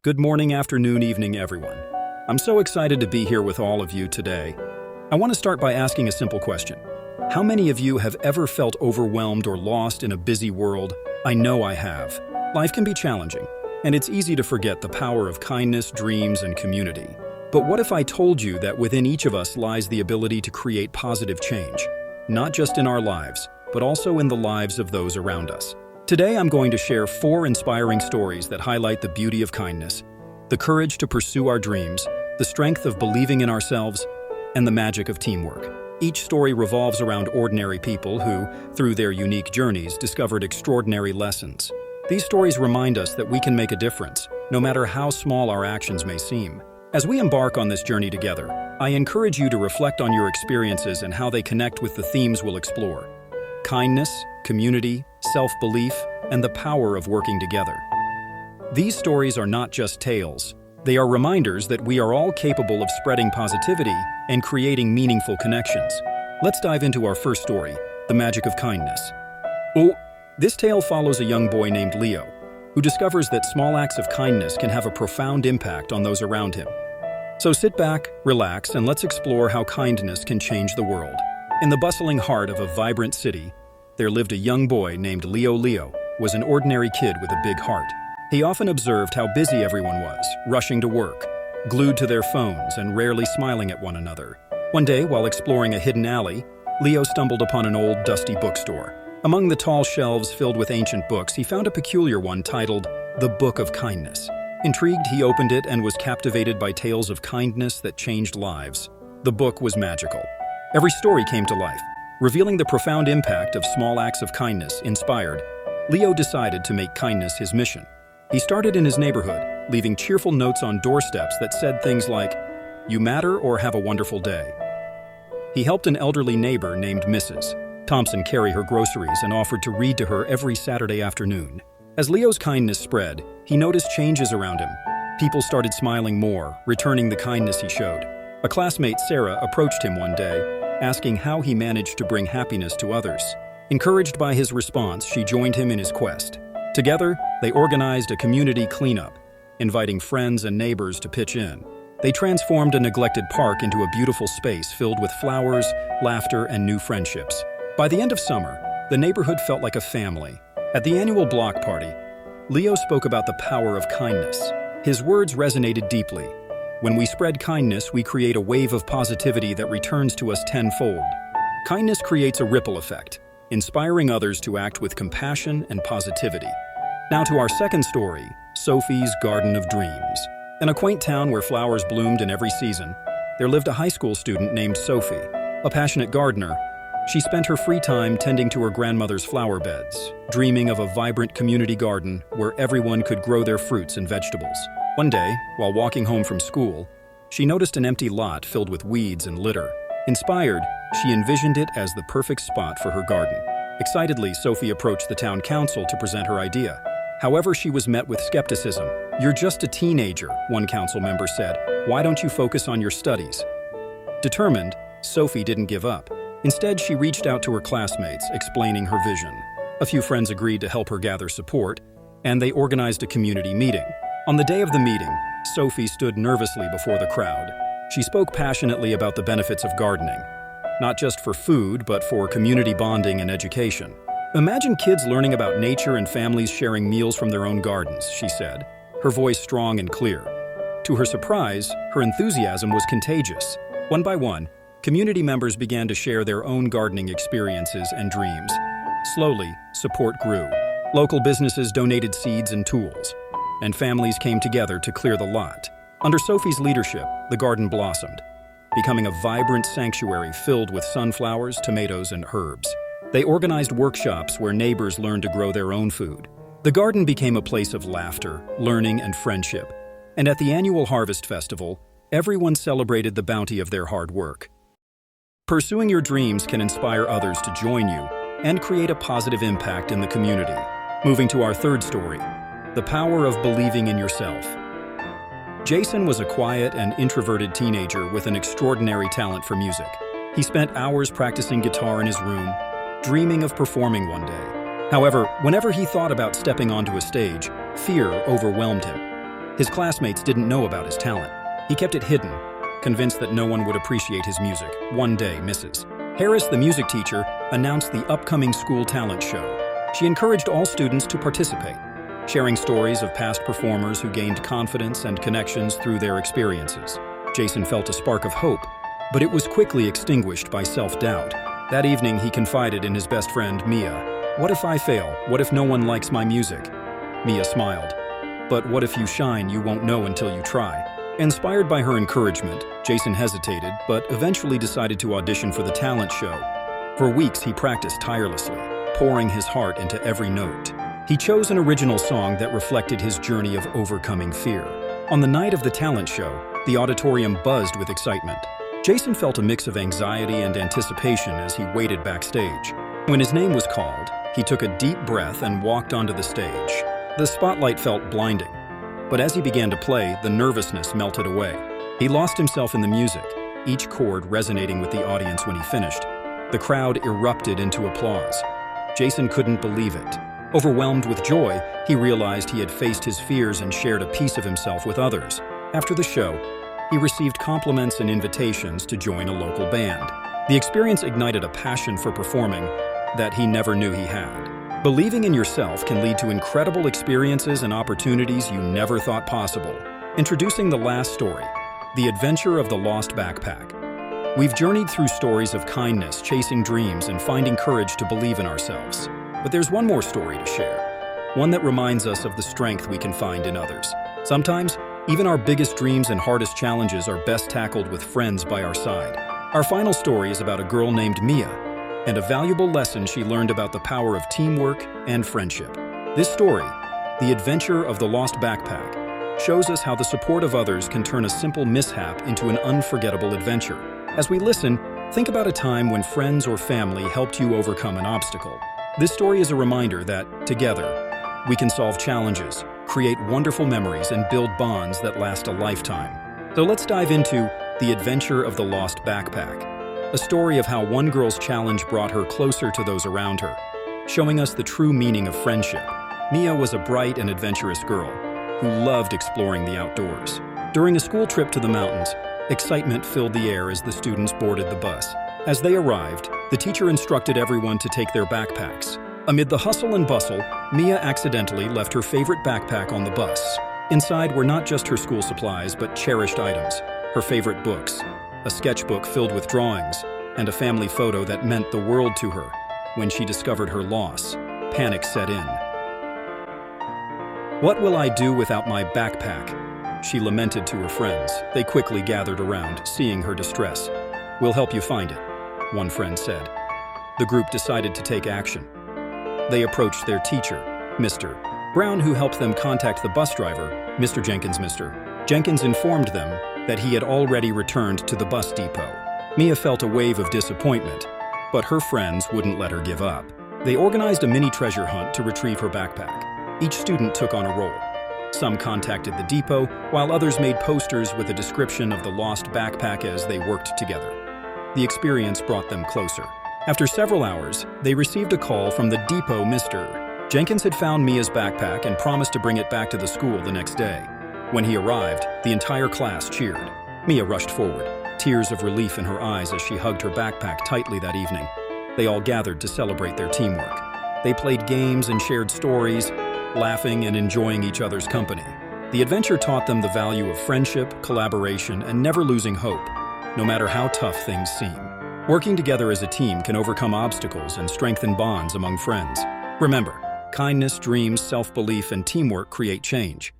Good morning, afternoon, evening, everyone. I'm so excited to be here with all of you today. I want to start by asking a simple question. How many of you have ever felt overwhelmed or lost in a busy world? I know I have. Life can be challenging, and it's easy to forget the power of kindness, dreams, and community. But what if I told you that within each of us lies the ability to create positive change, not just in our lives, but also in the lives of those around us? Today, I'm going to share 4 inspiring stories that highlight the beauty of kindness, the courage to pursue our dreams, the strength of believing in ourselves, and the magic of teamwork. Each story revolves around ordinary people who, through their unique journeys, discovered extraordinary lessons. These stories remind us that we can make a difference, no matter how small our actions may seem. As we embark on this journey together, I encourage you to reflect on your experiences and how they connect with the themes we'll explore: kindness, community, self-belief, and the power of working together. These stories are not just tales. They are reminders that we are all capable of spreading positivity and creating meaningful connections. Let's dive into our first story, the magic of kindness. This tale follows a young boy named Leo, who discovers that small acts of kindness can have a profound impact on those around him. So sit back, relax, and let's explore how kindness can change the world. In the bustling heart of a vibrant city, there lived a young boy named Leo. Leo was an ordinary kid with a big heart. He often observed how busy everyone was, rushing to work, glued to their phones, and rarely smiling at one another. One day, while exploring a hidden alley, Leo stumbled upon an old, dusty bookstore. Among the tall shelves filled with ancient books, he found a peculiar one titled The Book of Kindness. Intrigued, he opened it and was captivated by tales of kindness that changed lives. The book was magical. Every story came to life, revealing the profound impact of small acts of kindness. Inspired, Leo decided to make kindness his mission. He started in his neighborhood, leaving cheerful notes on doorsteps that said things like, "You matter," or "Have a wonderful day." He helped an elderly neighbor named Mrs. Thompson carry her groceries and offered to read to her every Saturday afternoon. As Leo's kindness spread, he noticed changes around him. People started smiling more, returning the kindness he showed. A classmate, Sarah, approached him one day, asking how he managed to bring happiness to others. Encouraged by his response, she joined him in his quest. Together, they organized a community cleanup, inviting friends and neighbors to pitch in. They transformed a neglected park into a beautiful space filled with flowers, laughter, and new friendships. By the end of summer, the neighborhood felt like a family. At the annual block party, Leo spoke about the power of kindness. His words resonated deeply. When we spread kindness, we create a wave of positivity that returns to us tenfold. Kindness creates a ripple effect, inspiring others to act with compassion and positivity. Now to our second story, Sophie's Garden of Dreams. In a quaint town where flowers bloomed in every season, there lived a high school student named Sophie. A passionate gardener, she spent her free time tending to her grandmother's flower beds, dreaming of a vibrant community garden where everyone could grow their fruits and vegetables. One day, while walking home from school, she noticed an empty lot filled with weeds and litter. Inspired, she envisioned it as the perfect spot for her garden. Excitedly, Sophie approached the town council to present her idea. However, she was met with skepticism. "You're just a teenager," one council member said. "Why don't you focus on your studies?" Determined, Sophie didn't give up. Instead, she reached out to her classmates, explaining her vision. A few friends agreed to help her gather support, and they organized a community meeting. On the day of the meeting, Sophie stood nervously before the crowd. She spoke passionately about the benefits of gardening, not just for food, but for community bonding and education. "Imagine kids learning about nature and families sharing meals from their own gardens," she said, her voice strong and clear. To her surprise, her enthusiasm was contagious. One by one, community members began to share their own gardening experiences and dreams. Slowly, support grew. Local businesses donated seeds and tools, and families came together to clear the lot. Under Sophie's leadership, the garden blossomed, becoming a vibrant sanctuary filled with sunflowers, tomatoes, and herbs. They organized workshops where neighbors learned to grow their own food. The garden became a place of laughter, learning, and friendship. And at the annual Harvest Festival, everyone celebrated the bounty of their hard work. Pursuing your dreams can inspire others to join you and create a positive impact in the community. Moving to our third story, the power of believing in yourself. Jason was a quiet and introverted teenager with an extraordinary talent for music. He spent hours practicing guitar in his room, dreaming of performing one day. However, whenever he thought about stepping onto a stage, fear overwhelmed him. His classmates didn't know about his talent. He kept it hidden, convinced that no one would appreciate his music. One day, Mrs. Harris, the music teacher, announced the upcoming school talent show. She encouraged all students to participate, sharing stories of past performers who gained confidence and connections through their experiences. Jason felt a spark of hope, but it was quickly extinguished by self-doubt. That evening, he confided in his best friend, Mia. "What if I fail? What if no one likes my music?" Mia smiled. "But what if you shine? You won't know until you try." Inspired by her encouragement, Jason hesitated, but eventually decided to audition for the talent show. For weeks, he practiced tirelessly, pouring his heart into every note. He chose an original song that reflected his journey of overcoming fear. On the night of the talent show, the auditorium buzzed with excitement. Jason felt a mix of anxiety and anticipation as he waited backstage. When his name was called, he took a deep breath and walked onto the stage. The spotlight felt blinding, but as he began to play, the nervousness melted away. He lost himself in the music, each chord resonating with the audience when he finished. The crowd erupted into applause. Jason couldn't believe it. Overwhelmed with joy, he realized he had faced his fears and shared a piece of himself with others. After the show, he received compliments and invitations to join a local band. The experience ignited a passion for performing that he never knew he had. Believing in yourself can lead to incredible experiences and opportunities you never thought possible. Introducing the last story, The Adventure of the Lost Backpack. We've journeyed through stories of kindness, chasing dreams, and finding courage to believe in ourselves. But there's one more story to share, one that reminds us of the strength we can find in others. Sometimes, even our biggest dreams and hardest challenges are best tackled with friends by our side. Our final story is about a girl named Mia, and a valuable lesson she learned about the power of teamwork and friendship. This story, The Adventure of the Lost Backpack, shows us how the support of others can turn a simple mishap into an unforgettable adventure. As we listen, think about a time when friends or family helped you overcome an obstacle. This story is a reminder that, together, we can solve challenges, create wonderful memories, and build bonds that last a lifetime. So let's dive into The Adventure of the Lost Backpack, a story of how one girl's challenge brought her closer to those around her, showing us the true meaning of friendship. Mia was a bright and adventurous girl who loved exploring the outdoors. During a school trip to the mountains, excitement filled the air as the students boarded the bus. As they arrived, the teacher instructed everyone to take their backpacks. Amid the hustle and bustle, Mia accidentally left her favorite backpack on the bus. Inside were not just her school supplies, but cherished items, her favorite books, a sketchbook filled with drawings, and a family photo that meant the world to her. When she discovered her loss, panic set in. "What will I do without my backpack?" she lamented to her friends. They quickly gathered around, seeing her distress. "We'll help you find it," one friend said. The group decided to take action. They approached their teacher, Mr. Brown, who helped them contact the bus driver, Mr. Jenkins. Mr. Jenkins informed them that he had already returned to the bus depot. Mia felt a wave of disappointment, but her friends wouldn't let her give up. They organized a mini treasure hunt to retrieve her backpack. Each student took on a role. Some contacted the depot, while others made posters with a description of the lost backpack as they worked together. The experience brought them closer. After several hours, they received a call from the depot. Mr. Jenkins had found Mia's backpack and promised to bring it back to the school the next day. When he arrived, the entire class cheered. Mia rushed forward, tears of relief in her eyes as she hugged her backpack tightly that evening. They all gathered to celebrate their teamwork. They played games and shared stories, laughing and enjoying each other's company. The adventure taught them the value of friendship, collaboration, and never losing hope, no matter how tough things seem. Working together as a team can overcome obstacles and strengthen bonds among friends. Remember, kindness, dreams, self-belief, and teamwork create change.